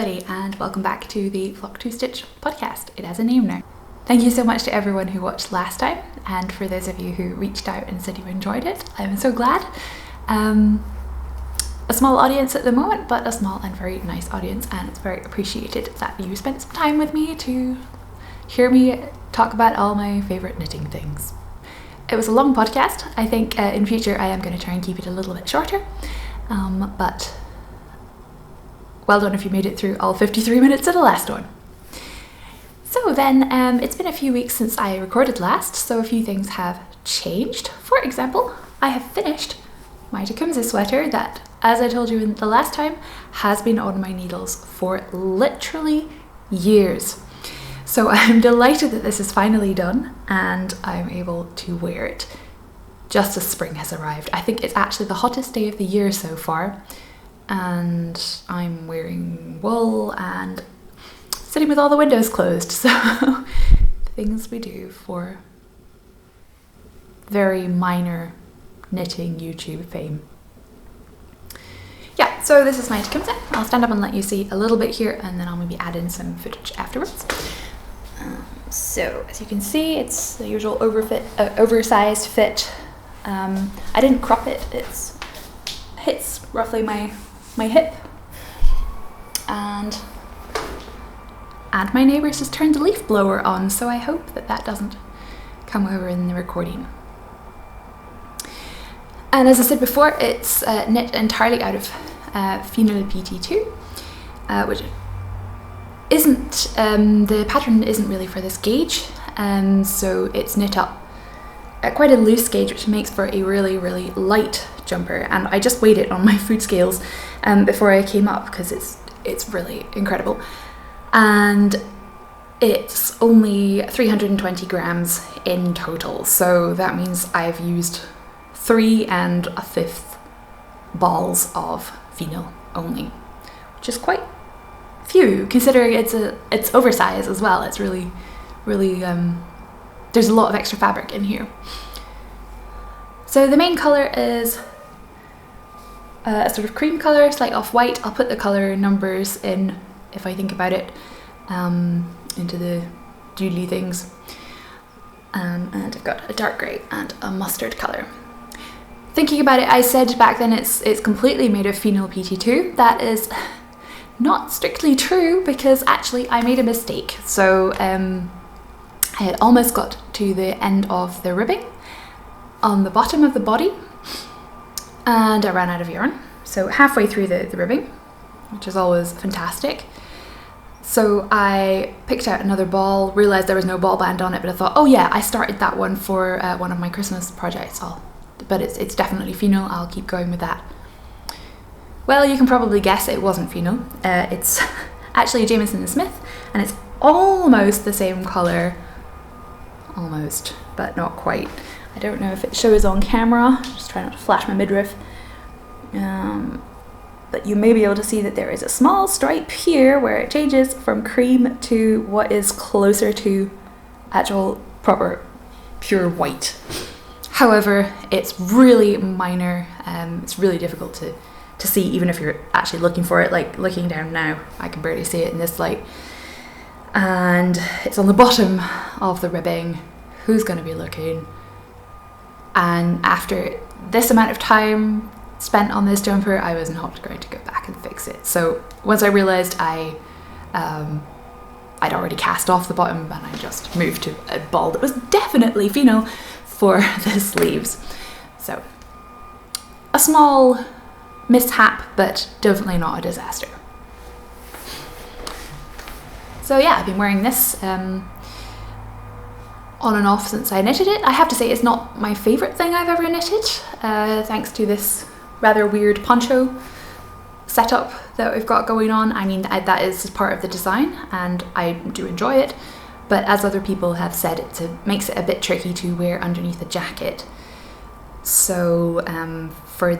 everybody, and welcome back to the Flock to Stitch podcast. It has a name now. Thank you so much to everyone who watched last time, and for those of you who reached out and said you enjoyed it. I'm so glad. A small audience at the moment, but a small and very nice audience, and it's very appreciated that you spent some time with me to hear me talk about all my favourite knitting things. It was a long podcast. I think in future I am going to try and keep it a little bit shorter, but well done if you made it through all 53 minutes of the last one. So then, it's been a few weeks since I recorded last, so a few things have changed. For example, I have finished my Tecumseh sweater that, as I told you in the last time, has been on my needles for literally years. So I'm delighted that this is finally done and I'm able to wear it just as spring has arrived. I think it's actually the hottest day of the year so far, and I'm wearing wool and sitting with all the windows closed, so things we do for very minor knitting YouTube fame. Yeah, so this is my Tecumseh. I'll stand up and let you see a little bit here, and then I'll maybe add in some footage afterwards. So as you can see, it's the usual oversized fit. I didn't crop it. It hits roughly my hip, and my neighbours just turned the leaf blower on, so I hope that doesn't come over in the recording. And as I said before, it's knit entirely out of Fleece PT2, which isn't, the pattern isn't really for this gauge, so it's knit up at quite a loose gauge, which makes for a really, really light jumper. And I just weighed it on my food scales before I came up, because it's really incredible. And it's only 320 grams in total, so that means I've used 3 1/5 balls of fennel only, which is quite few considering it's oversized as well. It's really there's a lot of extra fabric in here. So the main colour is a sort of cream colour, slight off-white. I'll put the colour numbers in, if I think about it, into the doodly things. And I've got a dark grey and a mustard colour. Thinking about it, I said back then it's completely made of Fleece PT2. That is not strictly true, because actually I made a mistake. So I had almost got to the end of the ribbing on the bottom of the body, and I ran out of yarn. So halfway through the ribbing, which is always fantastic. So I picked out another ball, realised there was no ball band on it, but I thought, oh yeah, I started that one for one of my Christmas projects. But it's definitely fennel. I'll keep going with that. Well, you can probably guess it wasn't fennel. It's actually Jameson & Smith, and it's almost the same colour. Almost, but not quite. I don't know if it shows on camera. Just try not to flash my midriff. But you may be able to see that there is a small stripe here where it changes from cream to what is closer to actual proper pure white. However, it's really minor. It's really difficult to see, even if you're actually looking for it. Like looking down now, I can barely see it in this light. And it's on the bottom of the ribbing. Who's going to be looking? And after this amount of time spent on this jumper, I was not going to go back and fix it. So once I realised I'd already cast off the bottom, and I just moved to a ball that was definitely fennel for the sleeves. So a small mishap, but definitely not a disaster. So yeah, I've been wearing this on and off since I knitted it. I have to say it's not my favourite thing I've ever knitted, thanks to this rather weird poncho setup that we've got going on. I mean, that is part of the design and I do enjoy it, but as other people have said, it makes it a bit tricky to wear underneath a jacket. So for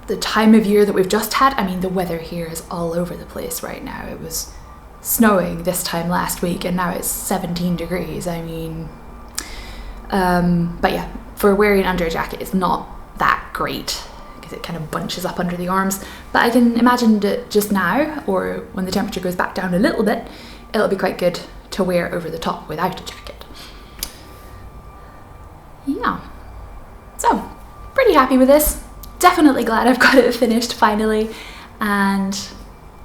the time of year that we've just had, I mean, the weather here is all over the place right now. It was snowing this time last week and now it's 17 degrees. I mean, but yeah, for wearing under a jacket, it's not that great because it kind of bunches up under the arms. But I can imagine that just now, or when the temperature goes back down a little bit, it'll be quite good to wear over the top without a jacket. Yeah, so pretty happy with this. Definitely glad I've got it finished finally, and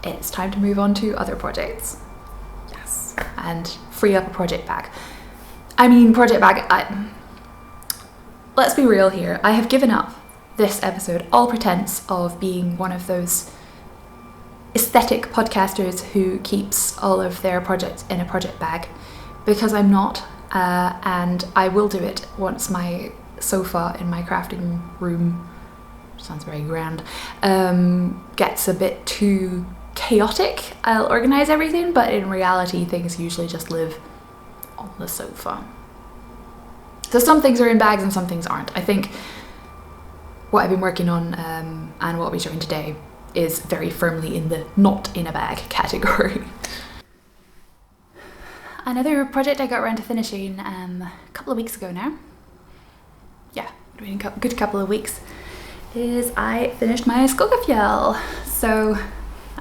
it's time to move on to other projects. Yes, and free up a project bag. I mean, project bag, let's be real here. I have given up this episode all pretense of being one of those aesthetic podcasters who keeps all of their projects in a project bag, because I'm not, and I will do it once my sofa in my crafting room, sounds very grand, gets a bit too chaotic. I'll organise everything, but in reality things usually just live on the sofa. So some things are in bags and some things aren't. I think what I've been working on and what I'll be showing today is very firmly in the not in a bag category. Another project I got around to finishing a couple of weeks ago now, yeah, been a good couple of weeks, is I finished my Skogafjell. So,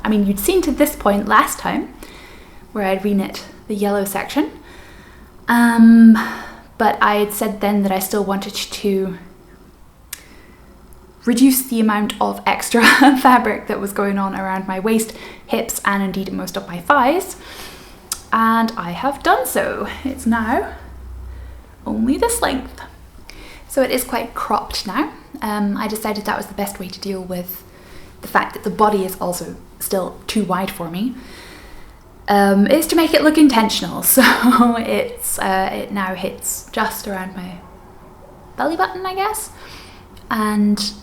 I mean, you'd seen to this point last time where I'd reknit the yellow section, but I had said then that I still wanted to reduce the amount of extra fabric that was going on around my waist, hips, and indeed most of my thighs. And I have done so. It's now only this length. So it is quite cropped now. I decided that was the best way to deal with the fact that the body is also still too wide for me, is to make it look intentional. So it now hits just around my belly button, I guess. And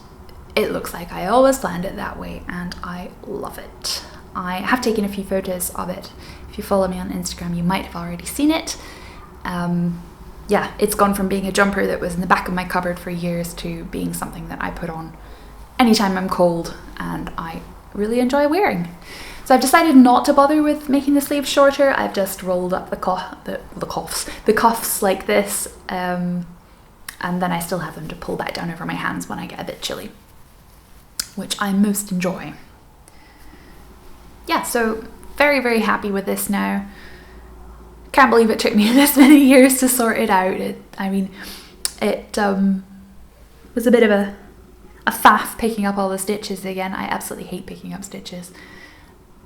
it looks like I always planned it that way, and I love it. I have taken a few photos of it. If you follow me on Instagram, you might have already seen it. Yeah, it's gone from being a jumper that was in the back of my cupboard for years to being something that I put on anytime I'm cold and I really enjoy wearing. So I've decided not to bother with making the sleeves shorter. I've just rolled up the cuffs like this, and then I still have them to pull back down over my hands when I get a bit chilly, which I most enjoy. Yeah, so very, very happy with this now. Can't believe it took me this many years to sort it out. It was a bit of a faff picking up all the stitches again. I absolutely hate picking up stitches,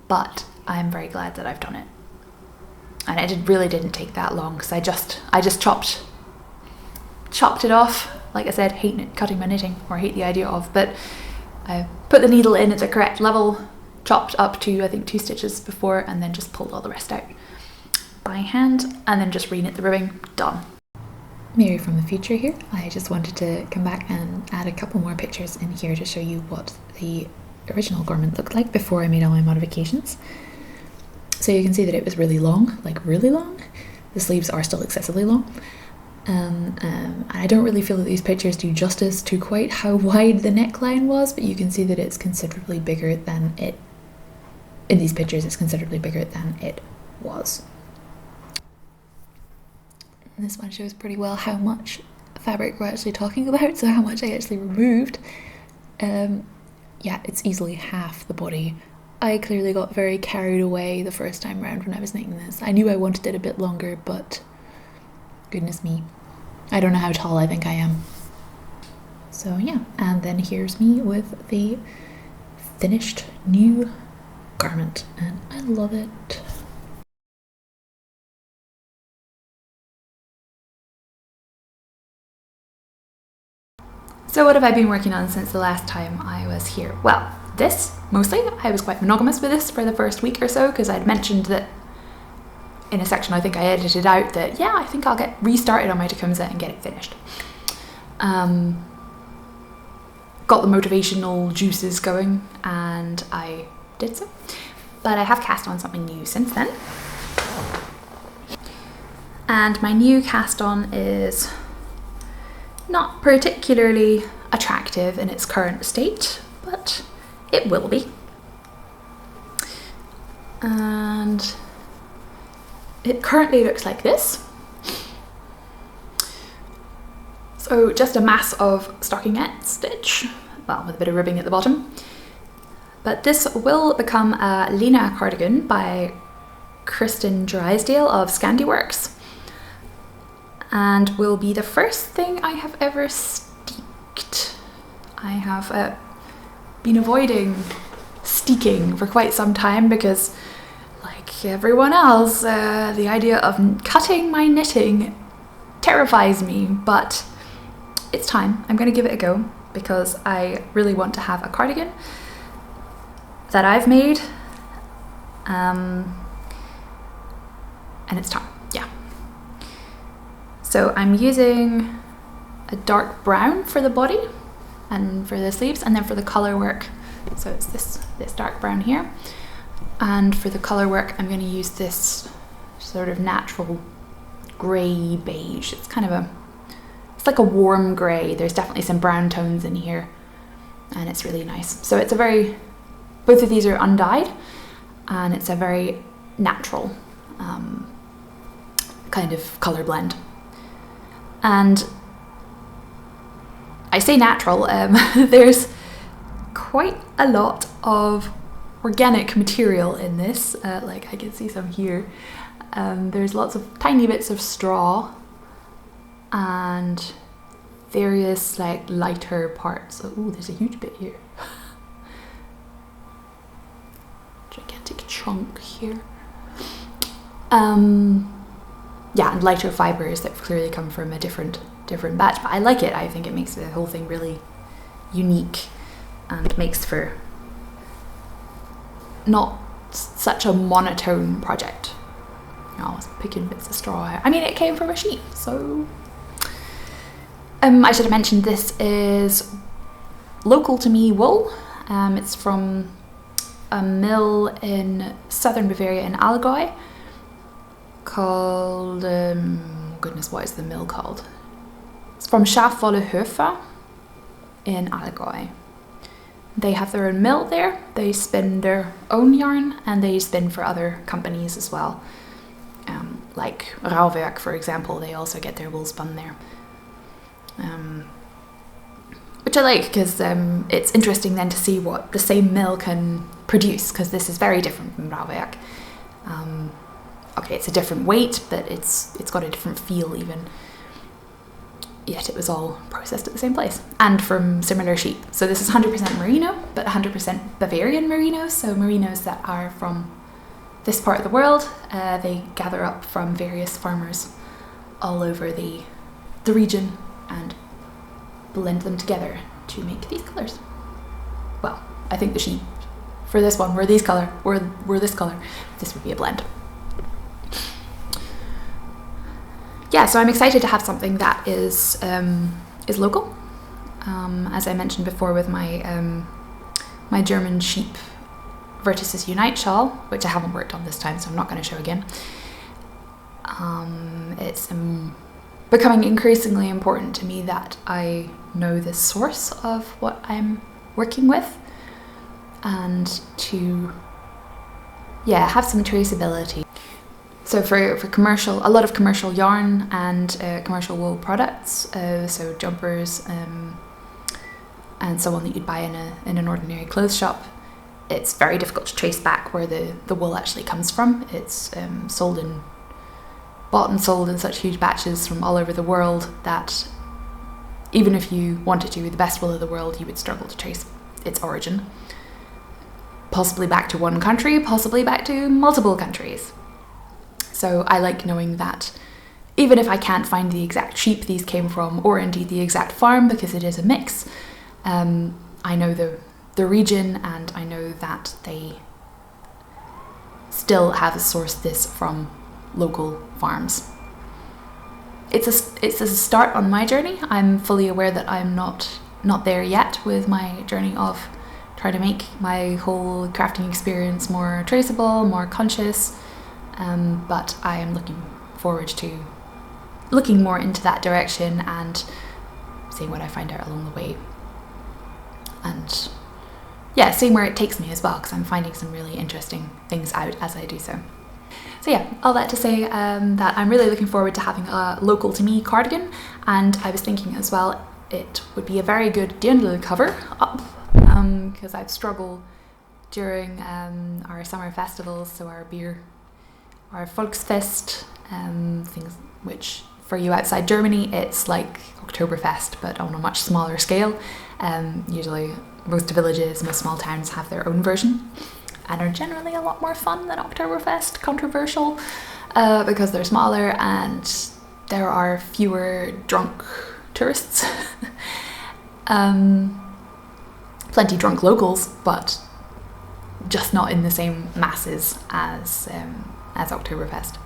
but I'm very glad that I've done it. And it really didn't take that long, because I just chopped it off. Like I said, hate cutting my knitting, or hate the idea of, but I put the needle in at the correct level, chopped up to I think 2 stitches before, and then just pulled all the rest out by hand, and then just reknit the ribbing. Done. Mary from the future here. I just wanted to come back and add a couple more pictures in here to show you what the original garment looked like before I made all my modifications. So you can see that it was really long, like really long. The sleeves are still excessively long. I don't really feel that these pictures do justice to quite how wide the neckline was, but you can see that it's considerably bigger than it, in these pictures, it's considerably bigger than it was. And this one shows pretty well how much fabric we're actually talking about, so how much I actually removed. Yeah, it's easily half the body. I clearly got very carried away the first time round when I was knitting this. I knew I wanted it a bit longer, but goodness me, I don't know how tall I think I am. So yeah, and then here's me with the finished new garment, and I love it. So what have I been working on since the last time I was here? Well, this, mostly. I was quite monogamous with this for the first week or so, because I'd mentioned that in a section I think I edited out that, yeah, I think I'll get restarted on my Tecumseh and get it finished. Got the motivational juices going, and I did so. But I have cast on something new since then. And my new cast on is not particularly attractive in its current state, but it will be. And it currently looks like this. So just a mass of stockingette stitch. well, with a bit of ribbing at the bottom. But this will become a Lena cardigan by Kristen Drysdale of Scandiworks, and will be the first thing I have ever steeked. I have been avoiding steeking for quite some time because, like everyone else, the idea of cutting my knitting terrifies me, but it's time. I'm going to give it a go because I really want to have a cardigan that I've made, and it's time, yeah. So I'm using a dark brown for the body and for the sleeves, and then for the color work, so it's this dark brown here, and for the color work I'm going to use this sort of natural grey beige. It's kind of it's like a warm grey. There's definitely some brown tones in here, and it's really nice. So it's both of these are undyed, and it's a very natural kind of color blend. And I say natural, there's quite a lot of organic material in this, like I can see some here. There's lots of tiny bits of straw and various like lighter parts. Oh, there's a huge bit here. Gigantic chunk here. Yeah, and lighter fibers that clearly come from a different batch, but I like it. I think it makes the whole thing really unique and makes for not such a monotone project. I was picking bits of straw out. I mean, it came from a sheep, so I should have mentioned this is local to me wool. It's from a mill in southern Bavaria in Allgäu called, goodness, what is the mill called? It's from Schafwolle Höfer in Allgäu. They have their own mill there. They spin their own yarn, and they spin for other companies as well. Like Rauwerk, for example, they also get their wool spun there. Which I like, because it's interesting then to see what the same mill can produce, because this is very different from Rauwerk. Okay, it's a different weight, but it's got a different feel even. Yet it was all processed at the same place and from similar sheep. So this is 100% merino, but 100% Bavarian merino. So merinos that are from this part of the world, they gather up from various farmers all over the region and blend them together to make these colours. Well, I think the sheep for this one were these colour, were this colour. This would be a blend. Yeah, so I'm excited to have something that is local. As I mentioned before with my my German sheep Vertices Unite shawl, which I haven't worked on this time, so I'm not going to show again. It's becoming increasingly important to me that I know the source of what I'm working with, and to have some traceability. So for commercial, a lot of commercial yarn and commercial wool products, so jumpers and so on that you'd buy in an ordinary clothes shop, it's very difficult to trace back where the wool actually comes from. It's bought and sold in such huge batches from all over the world that even if you wanted to, with the best wool of the world, you would struggle to trace its origin. Possibly back to one country, possibly back to multiple countries. So I like knowing that even if I can't find the exact sheep these came from, or indeed the exact farm, because it is a mix, I know the region, and I know that they still have sourced this from local farms. It's a start on my journey. I'm fully aware that I'm not there yet with my journey of trying to make my whole crafting experience more traceable, more conscious. But I am looking forward to looking more into that direction and seeing what I find out along the way. And yeah, seeing where it takes me as well, because I'm finding some really interesting things out as I do so. So yeah, all that to say that I'm really looking forward to having a local to me cardigan, and I was thinking as well, it would be a very good dirndl cover up, because I've struggled during our summer festivals, so our Volksfest, things which for you outside Germany it's like Oktoberfest but on a much smaller scale. Usually most villages, most small towns have their own version and are generally a lot more fun than Oktoberfest, controversial, because they're smaller and there are fewer drunk tourists. Plenty drunk locals, but just not in the same masses as Oktoberfest.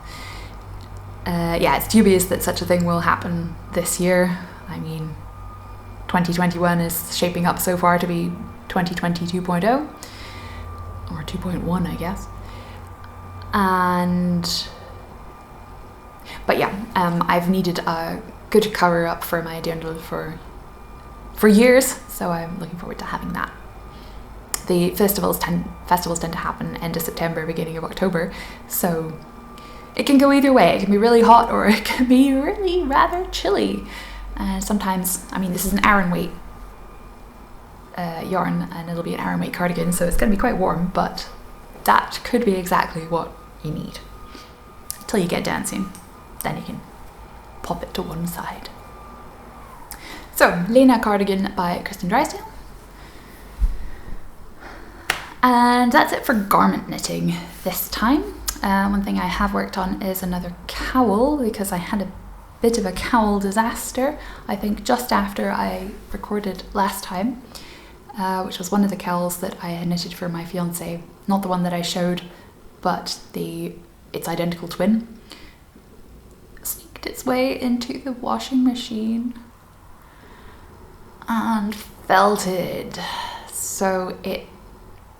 Yeah, it's dubious that such a thing will happen this year. I mean, 2021 is shaping up so far to be 2020 2.0, or 2.1, I guess. But yeah, I've needed a good cover up for my dirndl for years, so I'm looking forward to having that. The festivals tend to happen end of September, beginning of October, so it can go either way. It can be really hot or it can be really rather chilly. Sometimes, I mean, this is an Aran weight yarn, and it'll be an Aran weight cardigan, so it's going to be quite warm, but that could be exactly what you need until you get dancing. Then you can pop it to one side. So, Lena cardigan by Kristen Drysdale. And that's it for garment knitting this time. One thing I have worked on is another cowl, because I had a bit of a cowl disaster, I think just after I recorded last time, which was one of the cowls that I had knitted for my fiance, not the one that I showed, but its identical twin. Sneaked its way into the washing machine and felted. So it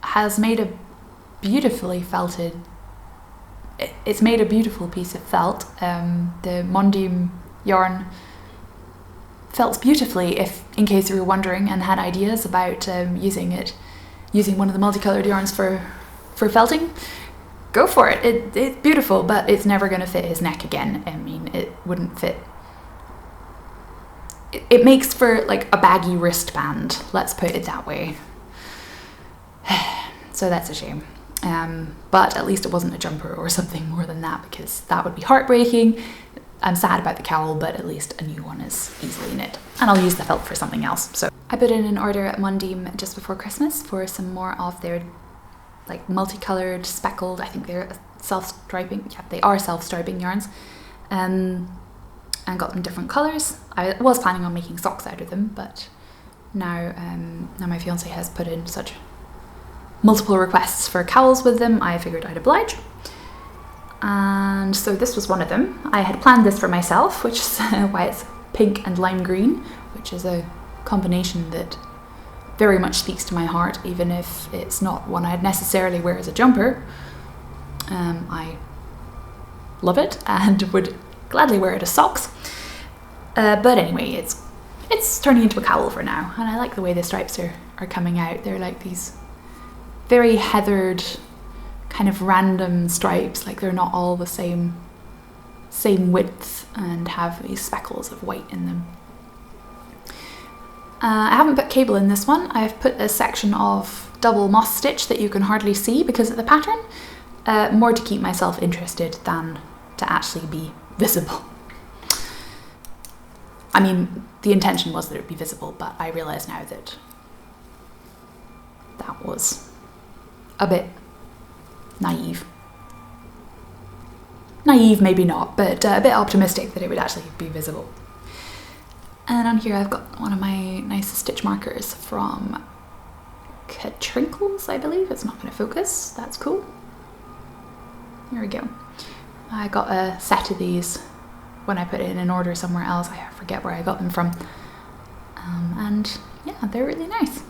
has made a beautifully felted, it's made a beautiful piece of felt. The Mondim yarn felts beautifully, in case you were wondering and had ideas about using one of the multicolored yarns for felting. Go for it. It's beautiful, but it's never going to fit his neck again. I mean, it wouldn't fit. It makes for like a baggy wristband, let's put it that way. So that's a shame. But at least it wasn't a jumper or something more than that, because that would be heartbreaking. I'm sad about the cowl, but at least a new one is easily knit. And I'll use the felt for something else. So I put in an order at Mondim just before Christmas for some more of their like multicolored, speckled, I think they're self-striping, yeah, they are self-striping yarns, and got them different colours. I was planning on making socks out of them, but now my fiance has put in such multiple requests for cowls with them, I figured I'd oblige. And so this was one of them. I had planned this for myself, which is why it's pink and lime green, which is a combination that very much speaks to my heart, even if it's not one I'd necessarily wear as a jumper. I love it and would gladly wear it as socks. But anyway, it's turning into a cowl for now, and I like the way the stripes are coming out. They're like these very heathered, kind of random stripes, like they're not all the same width and have these speckles of white in them. I haven't put cable in this one. I've put a section of double moss stitch that you can hardly see because of the pattern, more to keep myself interested than to actually be visible. I mean, the intention was that it would be visible, but I realise now that that was a bit naive. Naive, maybe not, but a bit optimistic that it would actually be visible. And on here I've got one of my nice stitch markers from Katrinkles, I believe. It's not going to focus. That's cool. Here we go. I got a set of these when I put it in an order somewhere else. I forget where I got them from. And yeah, they're really nice.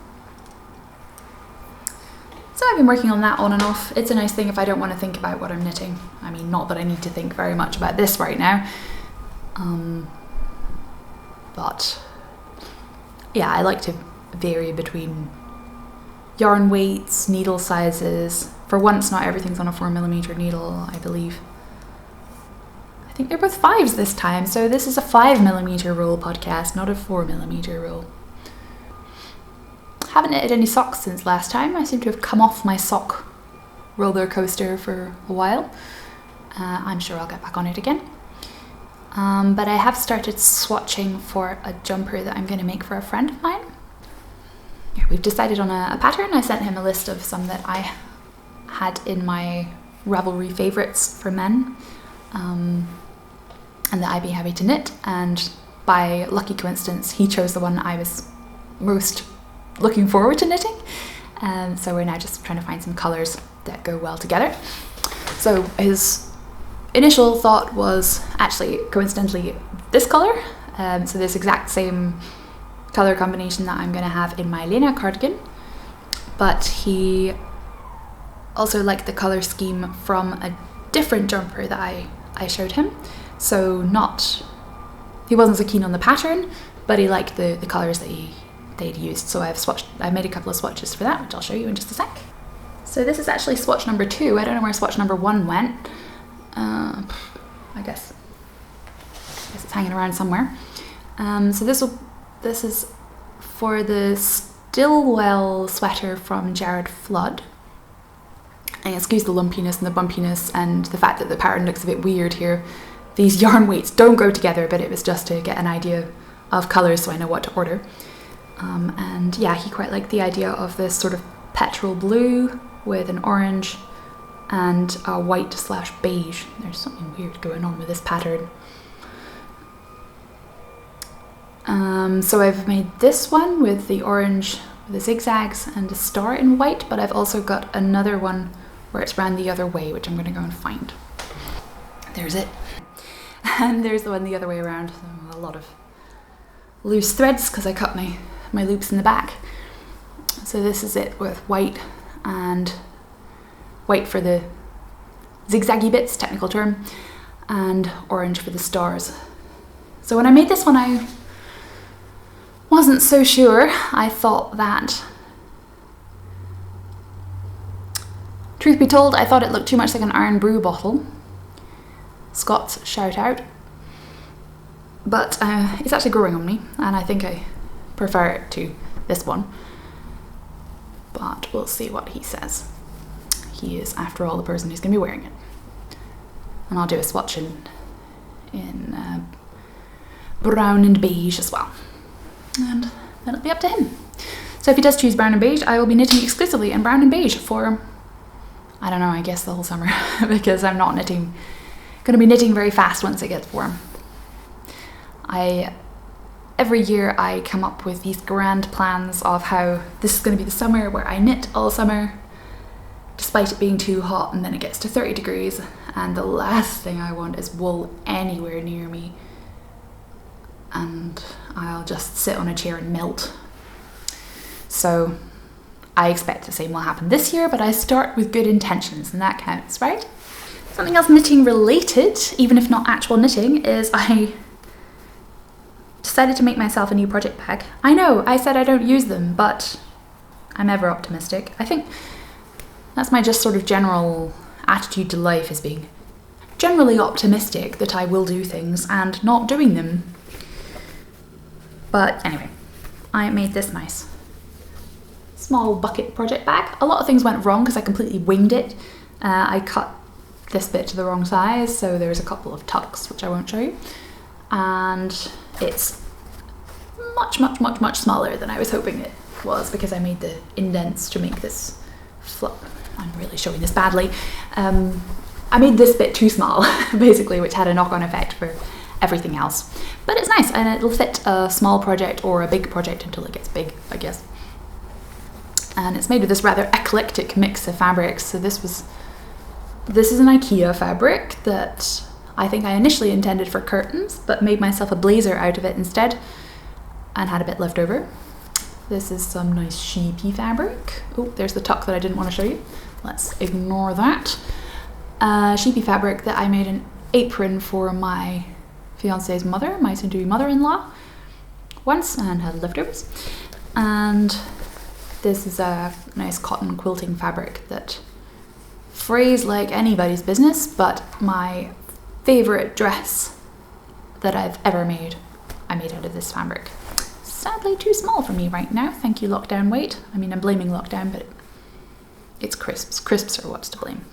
So I've been working on that on and off. It's a nice thing if I don't want to think about what I'm knitting. I mean, not that I need to think very much about this right now. But yeah, I like to vary between yarn weights, needle sizes. For once, not everything's on a 4mm needle, I believe. I think they're both 5s this time, so this is a 5mm roll podcast, not a 4mm roll. Haven't knitted any socks since last time. I seem to have come off my sock roller coaster for a while. I'm sure I'll get back on it again. But I have started swatching for a jumper that I'm going to make for a friend of mine. Yeah, we've decided on a pattern. I sent him a list of some that I had in my Ravelry favourites for men, and that I'd be happy to knit, and by lucky coincidence he chose the one I was most looking forward to knitting, so we're now just trying to find some colours that go well together. So his initial thought was actually coincidentally this colour, so this exact same colour combination that I'm going to have in my Lena cardigan, but he also liked the colour scheme from a different jumper that I showed him. So he wasn't so keen on the pattern, but he liked the colours that they'd used. So I made a couple of swatches for that, which I'll show you in just a sec. So this is actually swatch number 2. I don't know where swatch number 1 went. I guess it's hanging around somewhere. So this is for the Stillwell sweater from Jared Flood. And excuse the lumpiness and the bumpiness and the fact that the pattern looks a bit weird here. These yarn weights don't go together, but it was just to get an idea of colours so I know what to order. And yeah, he quite liked the idea of this sort of petrol blue with an orange and a white/beige. There's something weird going on with this pattern. So I've made this one with the orange, the zigzags and a star in white, but I've also got another one where it's ran the other way, which I'm going to go and find. There's it. And there's the one the other way around. So a lot of loose threads because I cut my loops in the back. So this is it with white, and white for the zigzaggy bits, technical term, and orange for the stars. So when I made this one, I wasn't so sure. I thought that, truth be told, I thought it looked too much like an iron brew bottle. Scots shout out. But it's actually growing on me, and I think I prefer it to this one. But we'll see what he says. He is, after all, the person who's going to be wearing it. And I'll do a swatch in brown and beige as well. And then it'll be up to him. So if he does choose brown and beige, I will be knitting exclusively in brown and beige for, I don't know, I guess the whole summer, because I'm not going to be knitting very fast once it gets warm. Every year I come up with these grand plans of how this is going to be the summer where I knit all summer, despite it being too hot, and then it gets to 30 degrees, and the last thing I want is wool anywhere near me, and I'll just sit on a chair and melt. So I expect the same will happen this year, but I start with good intentions, and that counts, right? Something else knitting related, even if not actual knitting, is I decided to make myself a new project bag. I know, I said I don't use them, but I'm ever optimistic. I think that's my just sort of general attitude to life, is being generally optimistic that I will do things and not doing them. But anyway, I made this nice small bucket project bag. A lot of things went wrong because I completely winged it. I cut this bit to the wrong size, so there's a couple of tucks which I won't show you, and it's much smaller than I was hoping it was because I made the indents to make this flip. I'm really showing this badly. I made this bit too small basically, which had a knock-on effect for everything else, but it's nice and it'll fit a small project or a big project until it gets big, I guess. And it's made with this rather eclectic mix of fabrics. So this is an IKEA fabric that I think I initially intended for curtains, but made myself a blazer out of it instead and had a bit left over. This is some nice sheepy fabric. Oh, there's the tuck that I didn't want to show you. Let's ignore that. Sheepy fabric that I made an apron for my fiance's mother, my soon-to-be mother-in-law, once, and had leftovers. And this is a nice cotton quilting fabric that frays like anybody's business, but my favourite dress that I've ever made, I made out of this fabric. Sadly too small for me right now, thank you lockdown weight. I mean, I'm blaming lockdown, but it's crisps. Crisps are what's to blame.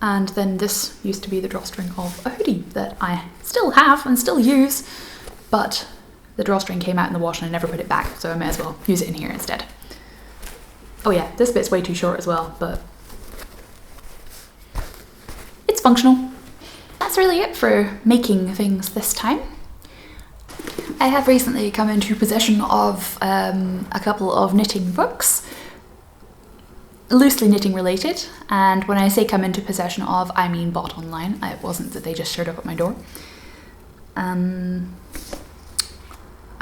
And then this used to be the drawstring of a hoodie that I still have and still use, but the drawstring came out in the wash and I never put it back, so I may as well use it in here instead. Oh yeah, this bit's way too short as well, but it's functional. That's really it for making things this time. I have recently come into possession of a couple of knitting books, loosely knitting related, and when I say come into possession of, I mean bought online. It wasn't that they just showed up at my door.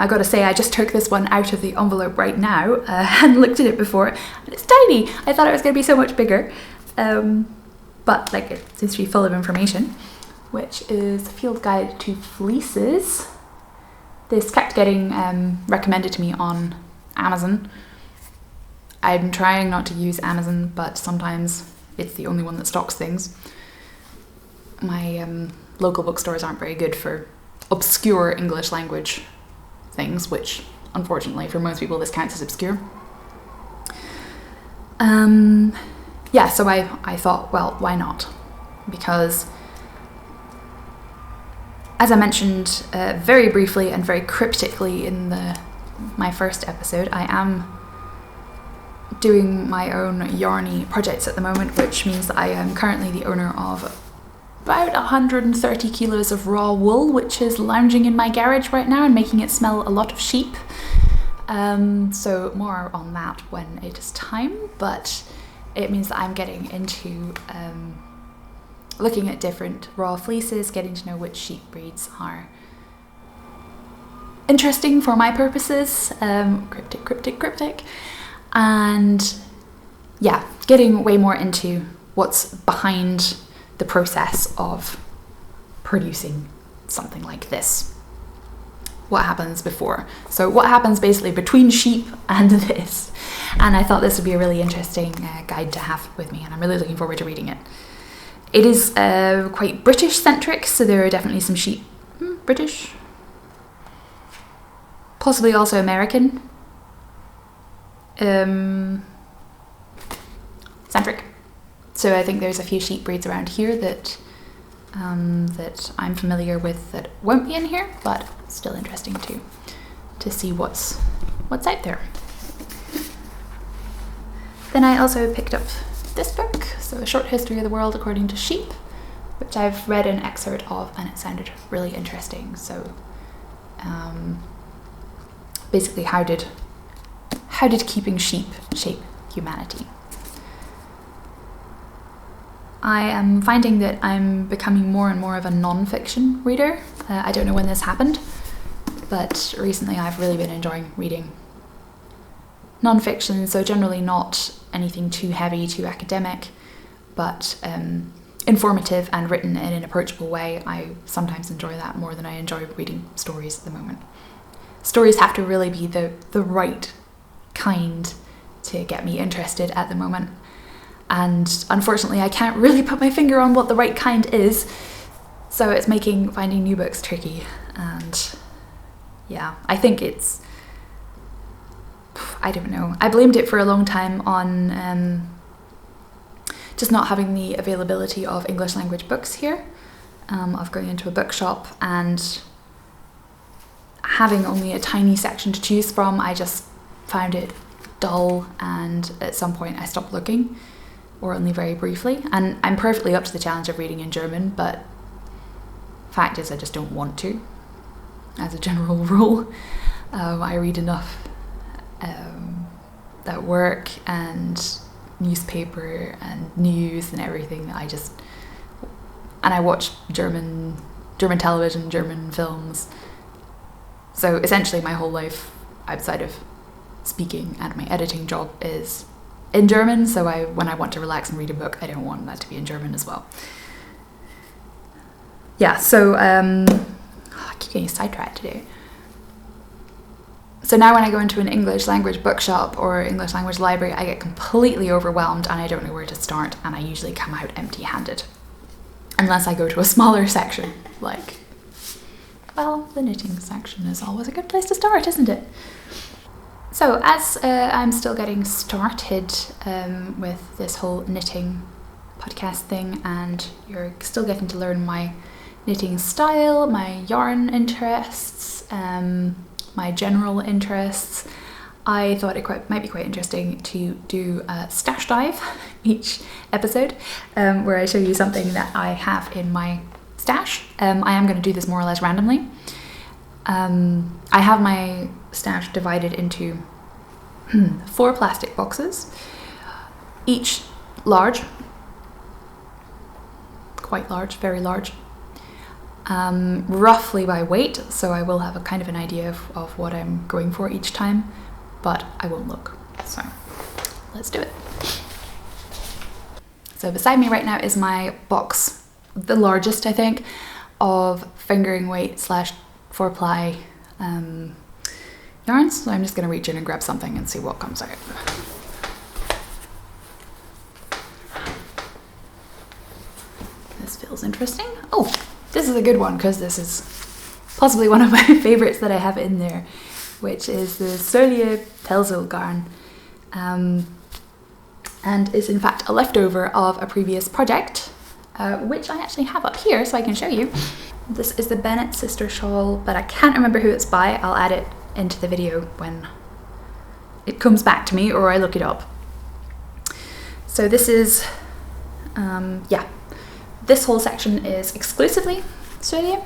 I gotta say, I just took this one out of the envelope right now. I hadn't looked at it before, and it's tiny. I thought it was gonna be so much bigger, but like it seems to be full of information, which is a field guide to fleeces. This kept getting recommended to me on Amazon. I'm trying not to use Amazon, but sometimes it's the only one that stocks things. My local bookstores aren't very good for obscure English language things, which unfortunately for most people this counts as obscure. Yeah, so I thought, well, why not? Because as I mentioned very briefly and very cryptically in my first episode, I am doing my own yarny projects at the moment, which means that I am currently the owner of about 130 kilos of raw wool, which is lounging in my garage right now and making it smell a lot of sheep. So more on that when it is time, but it means that I'm getting into looking at different raw fleeces, getting to know which sheep breeds are interesting for my purposes, cryptic, and yeah, getting way more into what's behind the process of producing something like this. What happens before? So what happens basically between sheep and this? And I thought this would be a really interesting guide to have with me, and I'm really looking forward to reading it. It is quite British centric, so there are definitely some sheep. British? Possibly also American. Centric. So I think there's a few sheep breeds around here that that I'm familiar with that won't be in here, but still interesting to see what's out there. Then I also picked up this book, so A Short History of the World According to Sheep, which I've read an excerpt of and it sounded really interesting. So basically how did keeping sheep shape humanity? I am finding that I'm becoming more and more of a non-fiction reader. I don't know when this happened, but recently I've really been enjoying reading non-fiction, so generally not anything too heavy, too academic, but informative and written in an approachable way. I sometimes enjoy that more than I enjoy reading stories at the moment. Stories have to really be the right kind to get me interested at the moment. And unfortunately, I can't really put my finger on what the right kind is, so it's making finding new books tricky. And yeah, I think it's, I don't know. I blamed it for a long time on just not having the availability of English language books here, of going into a bookshop and having only a tiny section to choose from. I just found it dull, and at some point I stopped looking, or only very briefly. And I'm perfectly up to the challenge of reading in German, but fact is I just don't want to, as a general rule. I read enough at work and newspaper and news and everything that I watch German television, German films. So essentially my whole life outside of speaking and my editing job is in German, so when I want to relax and read a book, I don't want that to be in German as well. Yeah, so I keep getting sidetracked today. So now when I go into an English language bookshop or English language library, I get completely overwhelmed and I don't know where to start, and I usually come out empty-handed. unless I go to a smaller section, like, well, the knitting section is always a good place to start, isn't it? So as I'm still getting started with this whole knitting podcast thing, and you're still getting to learn my knitting style, my yarn interests, my general interests, I thought it might be quite interesting to do a stash dive each episode, where I show you something that I have in my stash. I am going to do this more or less randomly. I have my stash divided into 4 plastic boxes, each large, quite large, very large, roughly by weight, so I will have a kind of an idea of what I'm going for each time, but I won't look, so let's do it. So beside me right now is my box, the largest I think, of fingering weight / 4-ply yarns, so I'm just going to reach in and grab something and see what comes out. This feels interesting. Oh, this is a good one because this is possibly one of my favorites that I have in there, which is the Solia Pelzo yarn, and is in fact a leftover of a previous project, which I actually have up here so I can show you. This is the Bennett Sister Shawl, but I can't remember who it's by. I'll add it into the video when it comes back to me or I look it up. So this is, this whole section is exclusively Solia,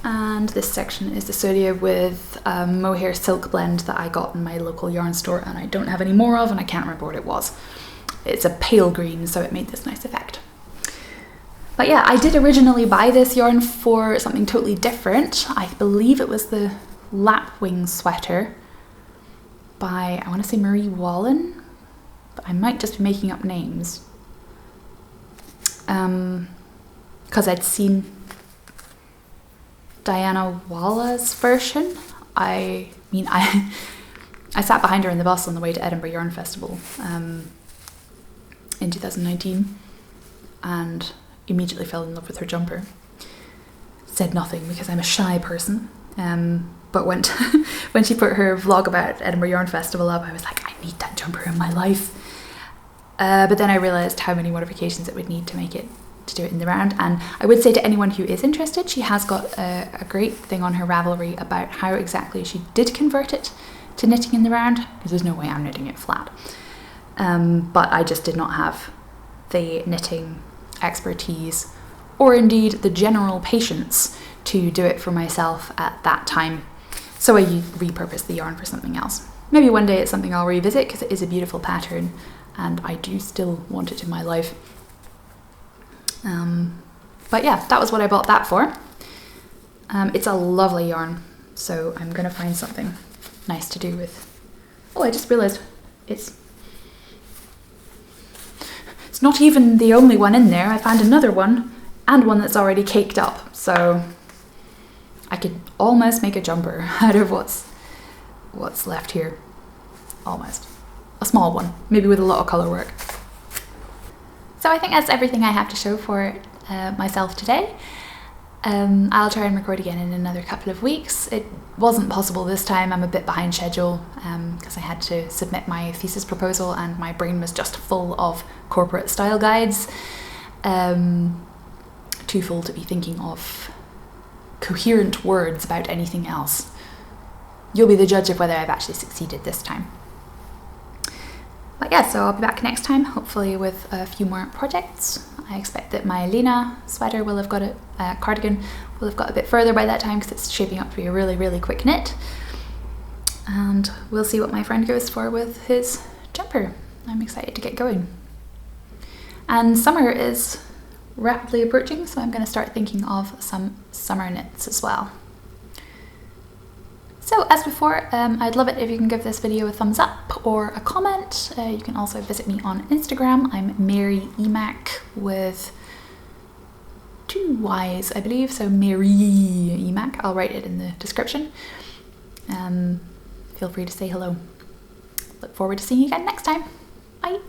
and this section is the Solia with mohair silk blend that I got in my local yarn store and I don't have any more of, and I can't remember what it was. It's a pale green, so it made this nice effect. But yeah, I did originally buy this yarn for something totally different. I believe it was the Lapwing sweater by, I want to say Marie Wallen, but I might just be making up names. Because I'd seen Diana Walla's version. I mean, I sat behind her in the bus on the way to Edinburgh Yarn Festival in 2019 and immediately fell in love with her jumper. Said nothing because I'm a shy person, but when she put her vlog about Edinburgh Yarn Festival up, I was like, I need that jumper in my life. But then I realised how many modifications it would need to make it, to do it in the round. And I would say to anyone who is interested, she has got a great thing on her Ravelry about how exactly she did convert it to knitting in the round, because there's no way I'm knitting it flat. But I just did not have the knitting expertise or indeed the general patience to do it for myself at that time. So I repurposed the yarn for something else. Maybe one day it's something I'll revisit because it is a beautiful pattern and I do still want it in my life. But yeah, that was what I bought that for. It's a lovely yarn, so I'm gonna find something nice to do with. Oh, I just realized it's not even the only one in there. I found another one and one that's already caked up, so I could almost make a jumper out of what's left here. Almost. A small one, maybe with a lot of colour work. So I think that's everything I have to show for myself today. I'll try and record again in another couple of weeks. It wasn't possible this time. I'm a bit behind schedule because I had to submit my thesis proposal and my brain was just full of corporate style guides. Too full to be thinking of coherent words about anything else. You'll be the judge of whether I've actually succeeded this time. But yeah, so I'll be back next time, hopefully with a few more projects. I expect that my Lena sweater will have got cardigan will have got a bit further by that time because it's shaping up to be a really, really quick knit. And we'll see what my friend goes for with his jumper. I'm excited to get going. And summer is rapidly approaching, so I'm going to start thinking of some summer knits as well. So as before, I'd love it if you can give this video a thumbs up or a comment. You can also visit me on Instagram. I'm Mary Emac with 2 Y's, I believe, so Mary Emac. I'll write it in the description. Feel free to say hello. Look forward to seeing you again next time. Bye!